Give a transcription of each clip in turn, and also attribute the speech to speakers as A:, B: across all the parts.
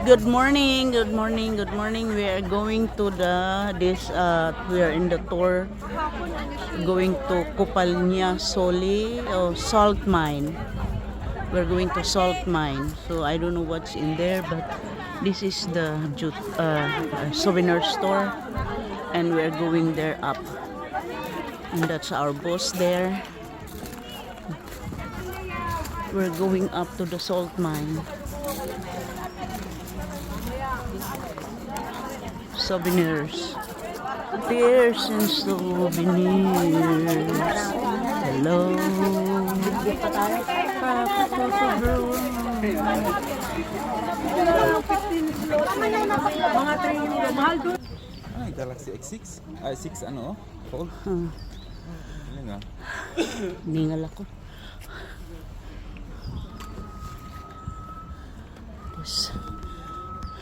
A: Good morning, good morning, good morning. We are going to we are in the tour going to Kupalnya Soli or salt mine. We're going to salt mine. So I don't know what's in there, but this is the souvenir store and we are going there up. And that's our boss there. We're going up to the salt mine. Souvenirs. Beers and souvenirs. Hello.
B: Ay, Galaxy X6? Ay, 6 ano? Fold? Ano nga?
A: Ningal ako.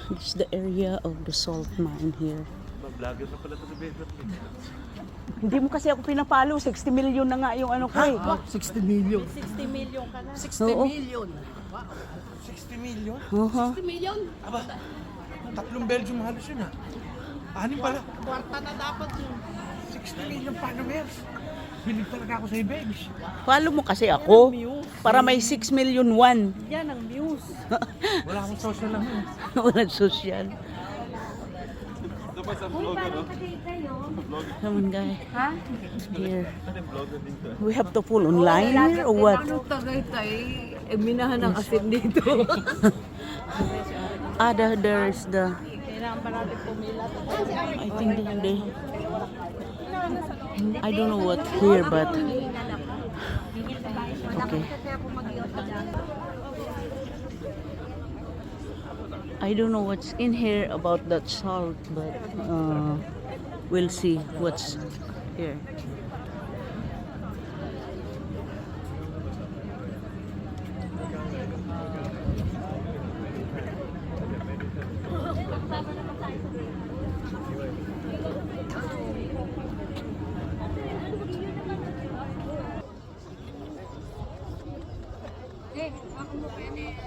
A: This is the area of the salt mine here.
C: Vlogger na pala ito sa Beverly.
A: Hindi mo kasi ako pinapalo. 60 million na nga yung ano ko eh.
D: 60 million.
E: 60 million ka na.
D: 60
A: Oo.
D: million.
B: 60 million?
A: Uh-huh.
E: 60 million?
D: Aba, tatlong Belgium halos yun ha. Anim pala.
E: Kwarta na dapat yun.
D: 60 million followers. Bilig talaga ako sa Ibex.
A: Follow mo kasi ako. Para may 6 million one.
E: Yan ang news.
D: Wala akong social lang yun.
A: Walang social.
C: Ito ba sa vlogger, no?
A: Come on, guys.
E: Ha?
A: Here.
C: Ano yung vlogger dito?
A: We have to pull online here or what?
E: Ano Tagaytay? Minahan ng asin dito.
A: There's the...
E: Kailangan pa natin pumila.
A: I think I don't know what here, but... Okay. I don't know what's in here about that salt, but we'll see what's here.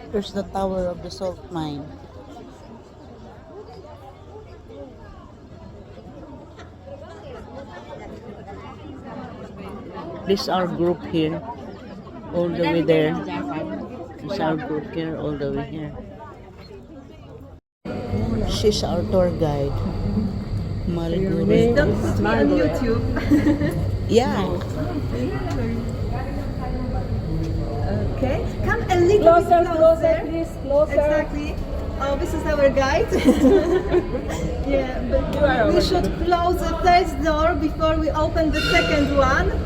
A: There's the tower of the salt mine. This is our group here, all the way there. This is our group here, all the way here. She's our tour guide. Marguerite.
E: Don't put me on YouTube.
A: Yeah.
F: Okay, come a little
E: Closer,
F: bit
E: closer, please. Closer.
F: Exactly. Oh, this is our guide. Yeah, but we should close the first door before we open the second one.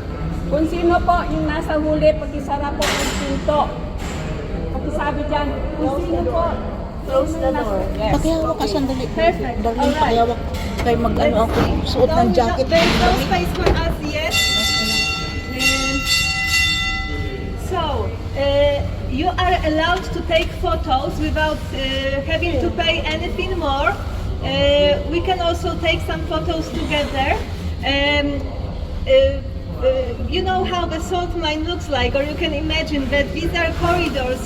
E: Kung sino po yung nasa huli, pakisara po ang pinto. Pakisabi dyan. Kung sino po. Close the door. Yes.
A: Pakihawak ka sandali.
F: Perfect.
A: Dali,
F: Alright.
A: pakihawak. Kay mag-ano ako, suot ng jacket.
F: There's no space for us yet. So, you are allowed to take photos without having to pay anything more. We can also take some photos together. You know how the salt mine looks like, or you can imagine that these are corridors,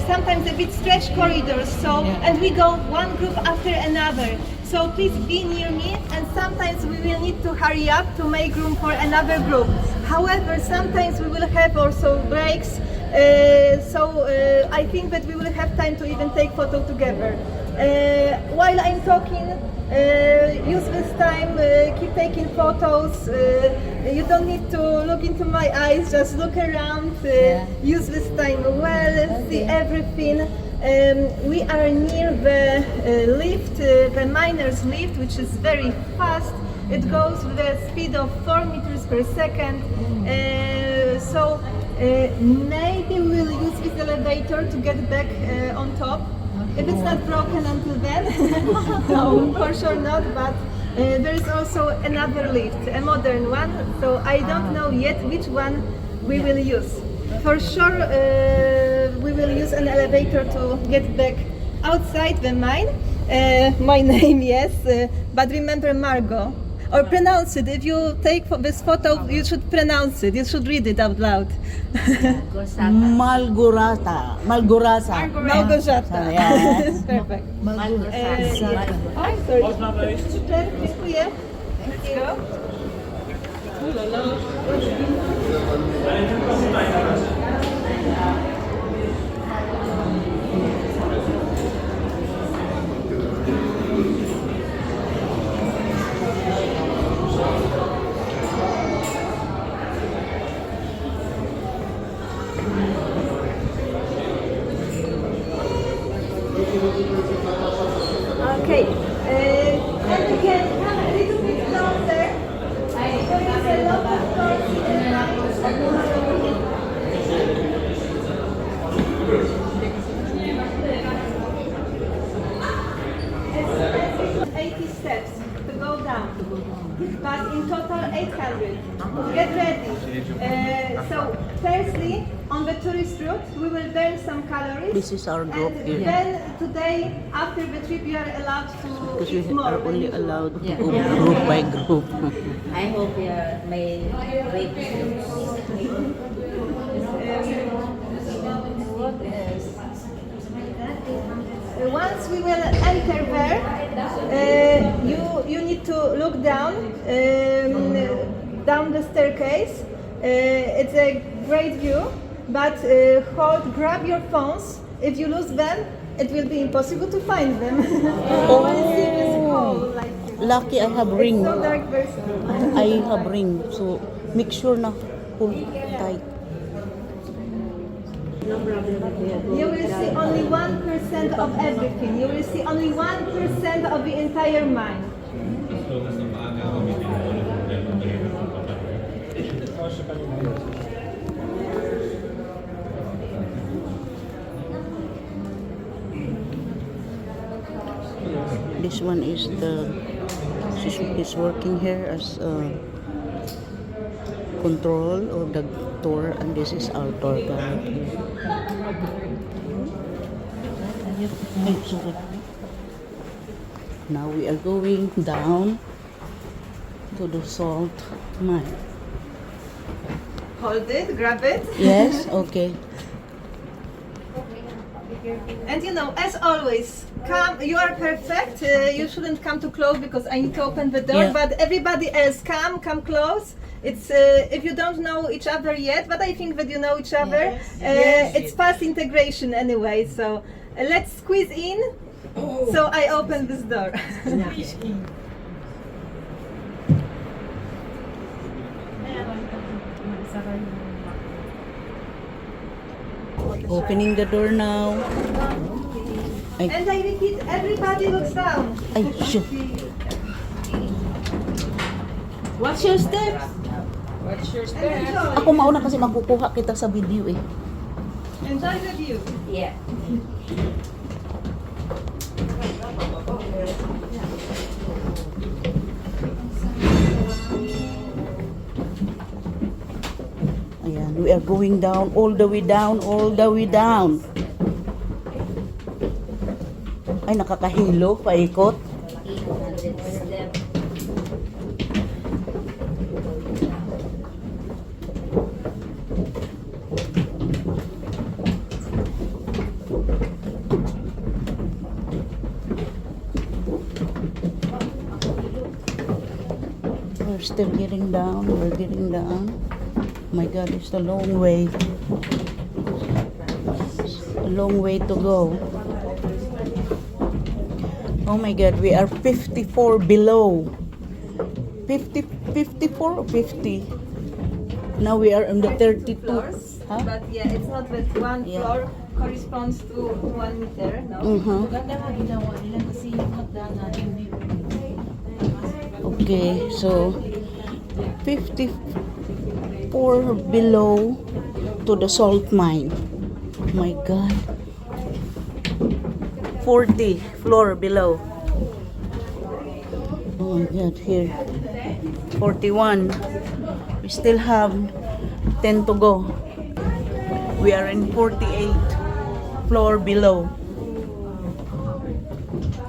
F: sometimes a bit stretched corridors, so, and we go one group after another. So please be near me, and sometimes we will need to hurry up to make room for another group. However, sometimes we will have also breaks, so I think that we will have time to even take photo together. While I'm talking, use this time, keep taking photos. You don't need to look into my eyes, just look around, use this time well, see everything. We are near the lift, the miner's lift, which is very fast. It goes with a speed of 4 meters per second. So maybe we'll use this elevator to get back on top. If it's not broken until then, no, for sure not, but there is also another lift, a modern one, so I don't know yet which one we will use. For sure, we will use an elevator to get back outside the mine. My name, yes, but remember Margot. or pronounce it. If you take this photo, you should pronounce it. You should read it out loud.
A: Malgorata. Malgorasa.
F: Małgorzata.
A: Yes.
F: Perfect.
E: Ay,
F: Sorry. Super, dziękuję. Thank you. Okay, and you can come a little bit closer. There is a lot of doors in 80 steps to go down, but in total 800. Get ready. So, firstly, on the tourist route, we will burn some calories.
A: This is our group
F: And
A: here.
F: then today, after the trip, you are allowed to
A: Because
F: eat
A: we
F: more.
A: are
F: than
A: only
F: usual.
A: allowed to go group by group.
G: I hope may wait.
F: Once we will enter there, you need to look down down the staircase. It's a great view, but grab your phones. If you lose them, it will be impossible to find them.
A: Oh. Lucky I have ring.
F: So dark, very small.
A: I have ring. So make sure na pull tight.
F: You will see only 1% of everything. You will see only 1% of the entire mine.
A: This one is she's working here as control of the tour, and this is our tour guide. Ay, sorry. Now we are going down to the salt mine.
F: Hold it, grab it.
A: Yes, okay.
F: And you know, as always, come. You are perfect. You shouldn't come too close because I need to open the door.
A: Yeah.
F: But everybody else, come close. It's if you don't know each other yet, but I think that you know each other. It's fast integration anyway. So let's squeeze in. So I open this door.
A: Opening the door now. Ay,
F: And I repeat, everybody looks down.
A: ay, shoot.
E: What's your steps?
F: Enjoy.
A: Ako mauna kasi makukuha kita sa video eh.
F: Enjoy the view.
G: Yeah.
A: Ayan, we are going down, all the way down, all the way down. Ay, nakakahilo, paikot.
G: 800 step.
A: We're still getting down, we're getting down. My God, it's a long way. A long way to go. Oh my God, we are 54 below. 54 or 50? Now we are on the 32.
F: Floors,
A: Huh?
F: but yeah, it's not that one
A: Yeah.
F: floor corresponds to 1 meter. No.
A: Mhm. Okay, so 54 below to the salt mine. My God. 40 floor below. Oh my God, here. 41. We still have 10 to go. We are in 48 floor below.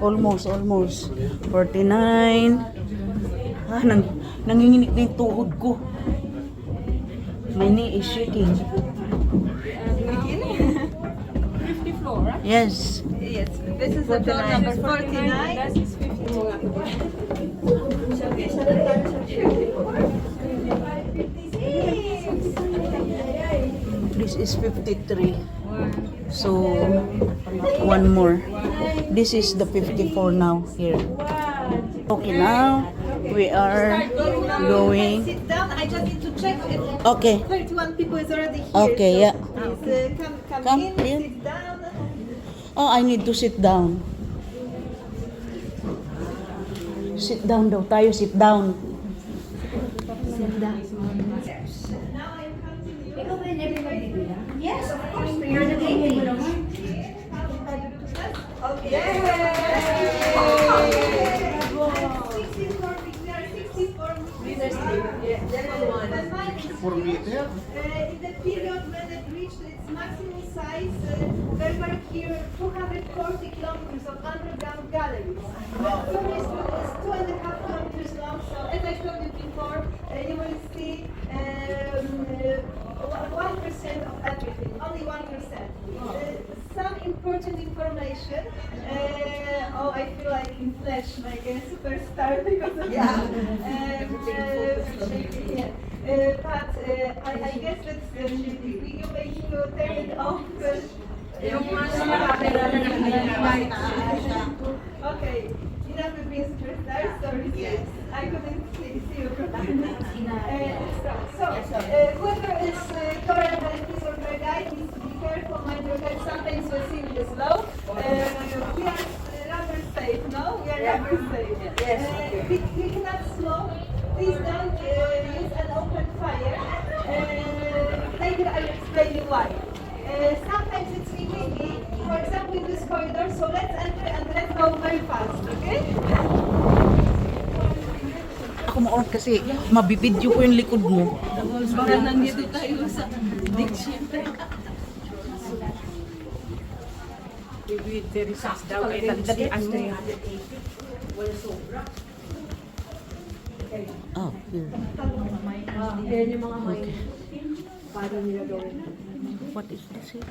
A: Almost. 49. Nanginginig na yung tuhod ko. My knee is shaking.
E: 50 floor, right?
A: Yes.
F: Yes, this is the floor number 49.
E: That is 50.
A: This is 53. So, one more. This is the 54 now here. Okay, now we are going.
F: Sit down. I just need to check if
A: Okay.
F: 31 people is already here.
A: Okay,
F: so
A: yeah.
F: Please come in,
A: in.
F: sit down.
A: Oh, I need to sit down. Sit down daw tayo, sit down.
G: Yes, of course. You're the baby.
F: In the period when it reached its maximum size, there were here 240 kilometers of underground galleries. The tourist route is 2.5 kilometers long, so as I showed you before, you will see 1% of everything, only 1%. Some important information. I feel like in flesh, like a superstar because of that. But I guess that you may need to turn it off. Okay, enough with being superstars. Sorry, I couldn't see you properly. Whoever is current by his or her guide needs to be careful. Mind your head, sometimes we see it slow. We are rather safe, no? We are rather safe. Yes. We cannot smoke. Please don't use an open fire. Later I'll explain you why. Sometimes it's windy, for example in this corridor, so let's enter and let's go very fast, okay?
A: Ako maon kasi mabibidyo ko yung likod mo.
F: Baka nandito tayo sa diction.
A: Oh, here. What is this here?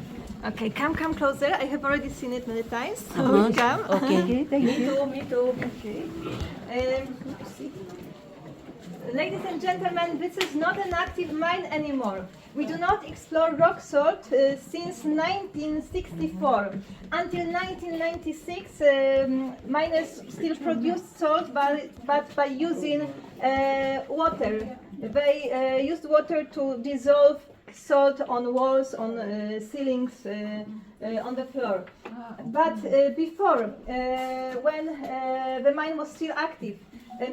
F: Okay, come closer. I have already seen it many times. So
A: Uh-huh.
F: come.
A: Okay.
F: Thank you. Me too. Okay. Ladies and gentlemen, this is not an active mine anymore. We do not explore rock salt since 1964. Until 1996, miners still produced salt, but by using water. They used water to dissolve salt on walls, on ceilings, on the floor. But before, when the mine was still active,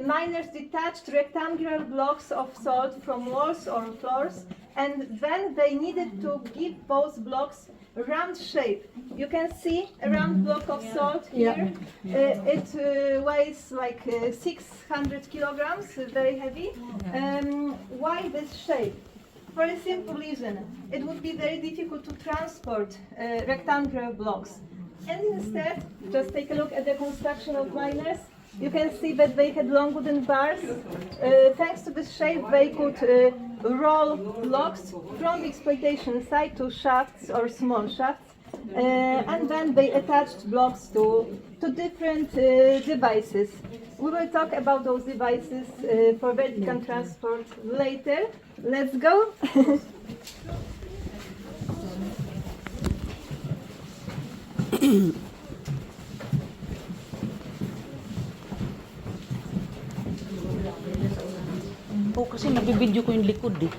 F: miners detached rectangular blocks of salt from walls or floors, and then they needed to give those blocks a round shape. You can see a round block of salt here. It weighs like 600 kilograms, very heavy. Why this shape? For a simple reason. It would be very difficult to transport rectangular blocks. And instead, just take a look at the construction of miners. You can see that they had long wooden bars. Thanks to this shape, they could roll blocks from the exploitation site to shafts or small shafts. And then they attached blocks to different devices. We will talk about those devices for vertical transport later. Let's go.
A: Oh, kasi nabibidyo ko yung likod eh.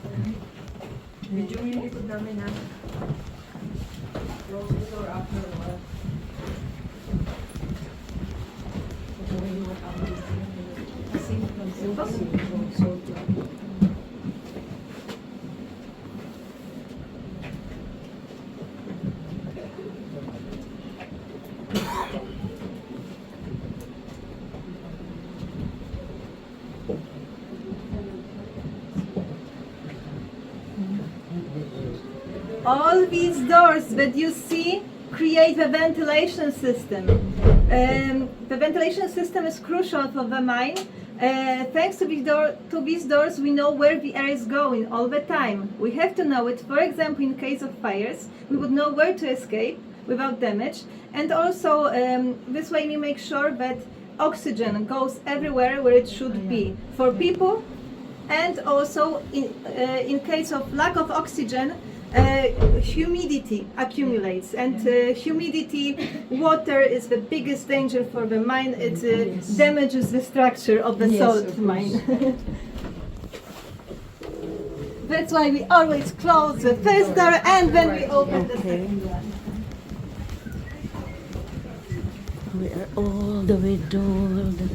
F: All these doors that you see create a ventilation system. The ventilation system is crucial for the mine. Thanks to these doors, we know where the air is going all the time. We have to know it. For example, in case of fires, we would know where to escape without damage. And also, this way we make sure that oxygen goes everywhere where it should be for people. And also, in case of lack of oxygen, humidity accumulates, and water is the biggest danger for the mine. It damages the structure of the salt mine. That's why we always close the first door and then we open the second one.
A: We are all the way down.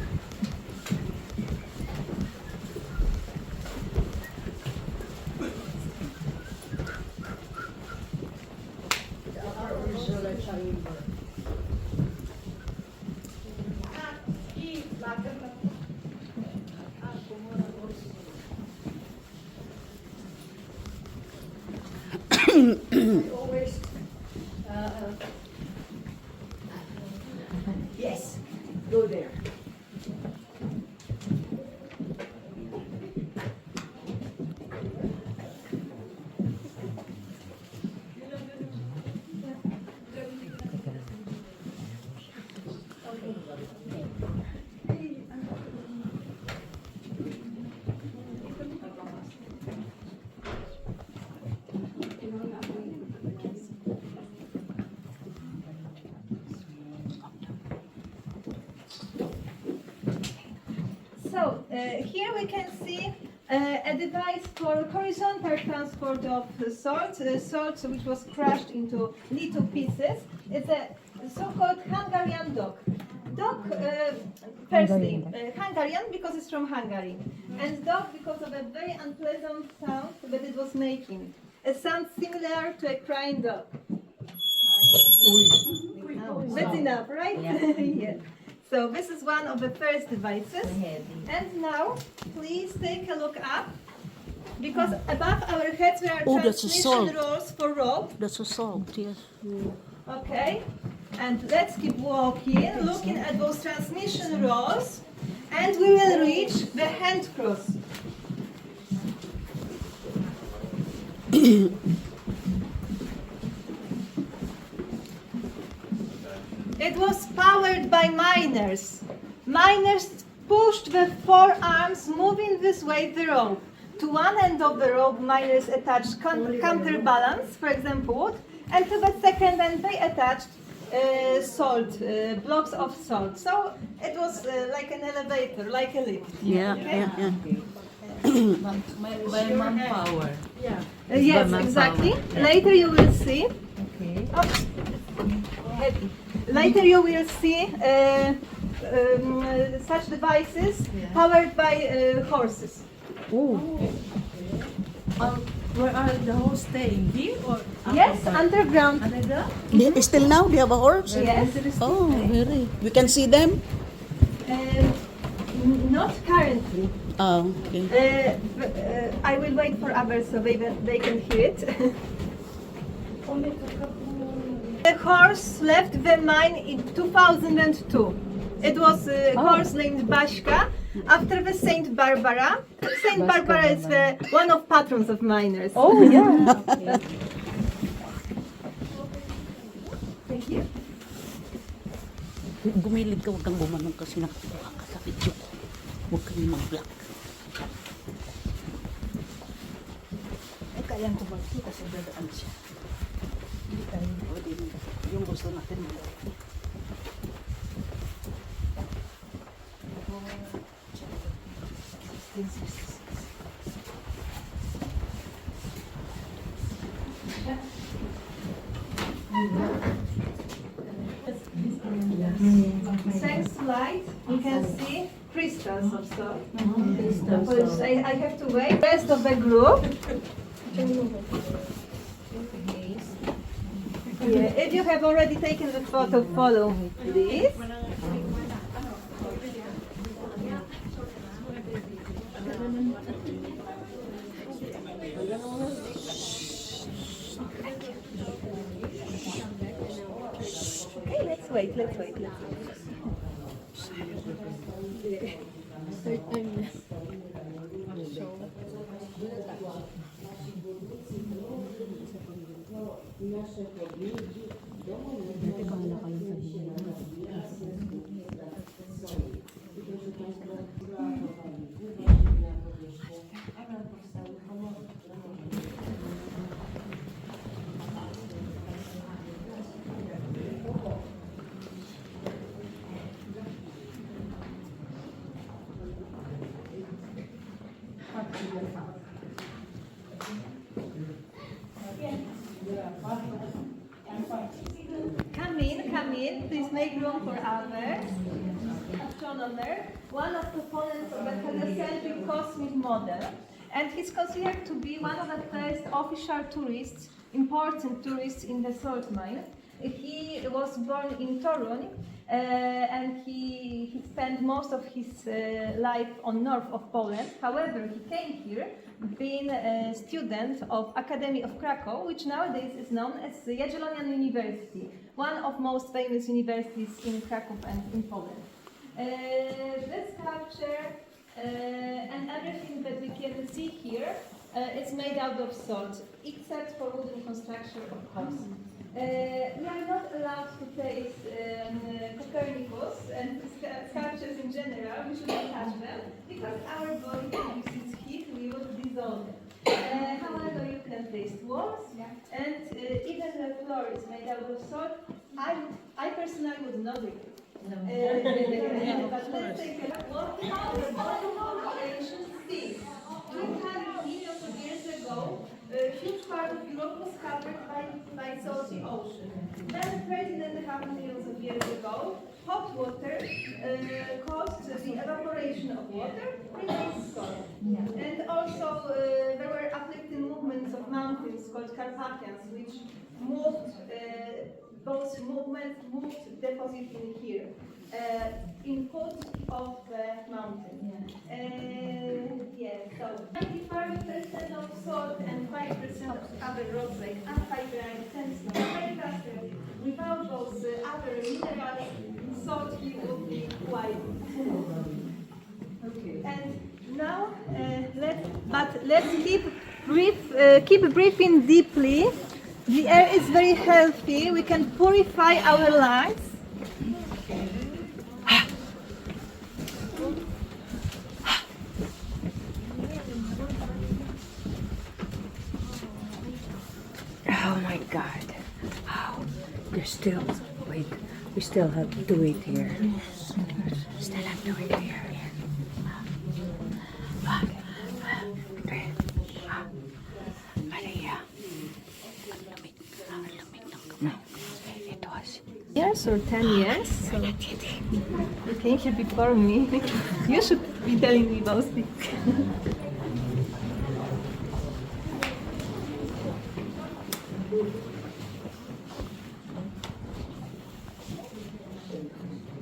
G: Yes, go there.
F: So here we can see a device for horizontal transport of salt, which was crushed into little pieces. It's a so-called Hungarian dog. Firstly, Hungarian because it's from Hungary, and dog because of a very unpleasant sound that it was making. A sound similar to a crying dog. That's enough, right? Yes. So this is one of the first devices. And now, please take a look up, because above our heads there are
A: Oh, that's a
F: transmission
A: salt.
F: rolls for rope.
A: That's a salt, yes.
F: Okay, and let's keep walking, looking at those transmission rolls, and we will reach the hand cross. It was powered by miners. Miners pushed the four arms, moving this way the rope. To one end of the rope, miners attached counterbalance, for example wood, and to the second end they attached salt, blocks of salt. So it was like an elevator, like a lift.
A: Yeah,
F: Okay?
A: yeah.
H: By manpower.
F: Yes, exactly. Later you will see.
H: Okay.
F: Heavy. Later you will see such devices powered by horses.
H: Where are the horse staying? Here or
F: Yes, underground.
H: underground?
A: Still now, they have a horse?
F: Yes.
A: Oh, very. We can see them?
F: Not currently.
A: Oh, okay.
F: I will wait for others so they can hear it. The horse left the mine in 2002. It was a horse named Baśka, after the Saint Barbara. Saint Barbara is one of patrons of miners.
H: Oh yeah.
F: Thank you.
A: Gumilid ka, huwag kang gumanong kasi nakuha ka sa video ko. Huwag kang mag-block. Kaya ko ba ito kasi dadaan siya. Hindi tayo pwede yung gusto natin mag-block.
F: Thanks to light, you can see crystals of salt. I have to wait. Rest of the group. Yeah, if you have already taken the photo, follow me, please. Okay, let's wait. Come in, please make room for others. Astronomer, one of proponents of the heliocentric cosmic model, and he's considered to be one of the first official tourists, important tourists in the salt mine. He was born in Torun, and he spent most of his life on north of Poland. However, he came here being a student of Academy of Krakow, which nowadays is known as the Jagiellonian University, one of most famous universities in Krakow and in Poland. This sculpture and everything that we can see here is made out of salt, except for wooden construction, of course. We are not allowed to taste Copernicus and sculptures in general. We shouldn't touch them because our body produces heat. We would dissolve it. However, you can taste walls, and even the floor is made out of salt. I personally would not drink it. But let's take a look. How the ancient sea. 200 millions of years ago, a huge part of Europe was covered by salty ocean. Then 13.5 millions of years ago, hot water caused the evaporation of water, released salt. And also there were uplifting movements of mountains called Carpathians, which moved, those movements moved deposit in here. Input of the mountain. So 95% of salt and 5% of other rocks like anhydrite, sandstone, very clustered. Without those other minerals, salt would be white. Okay. And now let's keep breathing deeply. The air is very healthy. We can purify our lungs.
H: Oh my God. Oh, there's still, wait, we still have to do it here. Still have to do it here. Maria. It was.
F: Years or 10 years? So you came here before me. You should be telling me those things.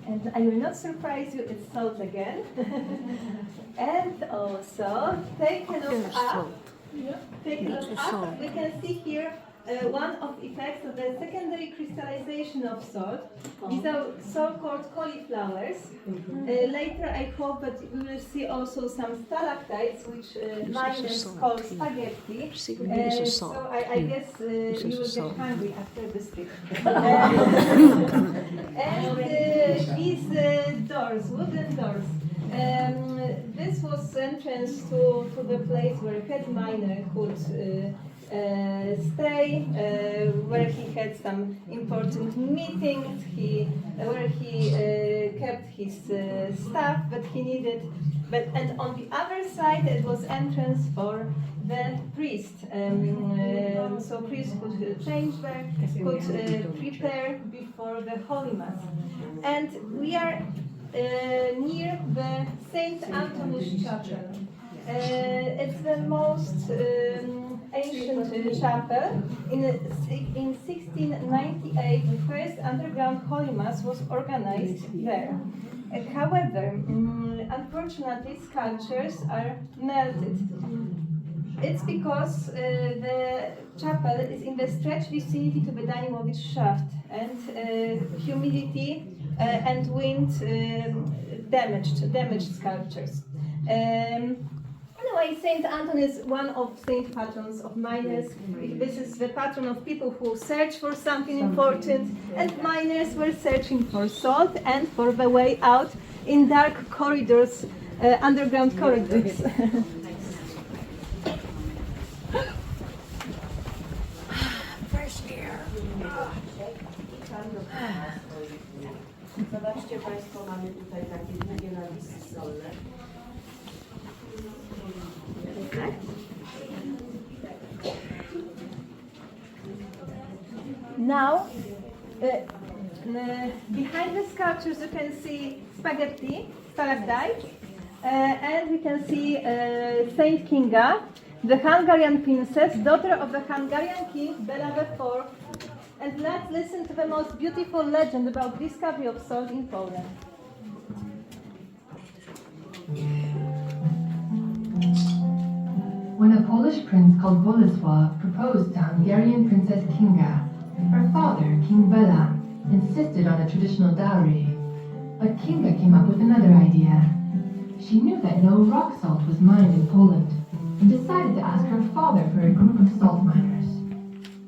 F: And I will not surprise you, it's salt again. And also, take a look up. Take a look up. We can see here one of the effects of the secondary crystallization of salt. These are so-called cauliflowers. Later, I hope that we will see also some stalactites, which miners call spaghetti. So I guess you will get hungry after this trip. And these doors, wooden doors. This was entrance to the place where head miner could stay, where he had some important meetings, where he kept his stuff that he needed. And on the other side, it was entrance for the priest. So priests could change there, could prepare before the Holy Mass. And we are near the Saint Antonius Chapel. It's the most ancient chapel. In 1698, the first underground Holy Mass was organized there. However, unfortunately, sculptures are melted. It's because the chapel is in the stretch vicinity to the Danimowicz shaft, and humidity and wind damaged sculptures. Anyway, Saint Anton is one of saint patrons of miners. This is the patron of people who search for something important, and miners were searching for salt and for the way out in dark corridors, underground corridors.
G: Zobaczcie Państwo, mamy tutaj takie długie nawisy solne.
F: Now, behind the sculptures you can see spaghetti, stalactites, and we can see Saint Kinga, the Hungarian princess, daughter of the Hungarian king Bela IV. And let's listen to the most beautiful legend about discovery of salt in Poland.
I: When a Polish prince called Bolesław proposed to Hungarian Princess Kinga, her father, King Bela, insisted on a traditional dowry. But Kinga came up with another idea. She knew that no rock salt was mined in Poland, and decided to ask her father for a group of salt miners.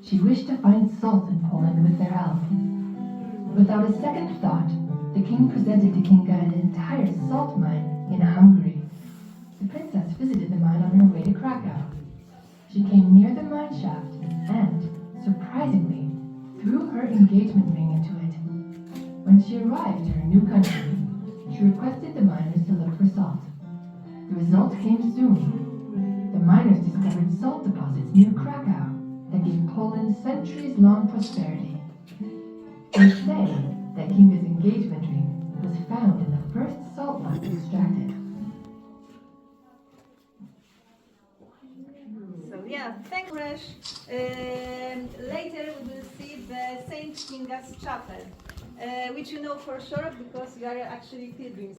I: She wished to find salt in Poland with their help. Without a second thought, the king presented to Kinga an entire salt mine in Hungary. The princess visited the mine on her way to Krakow. She came near the mine shaft and, surprisingly, threw her engagement ring into it. When she arrived to her new country, she requested the miners to look for salt. The result came soon. The miners discovered salt deposits near Krakow that gave Poland centuries-long prosperity. They say that Kinga's engagement ring was found in the first salt mine extracted.
F: So yeah, thank you. Later we will see the Saint Kinga's chapel, which you know for sure because you are actually pilgrims.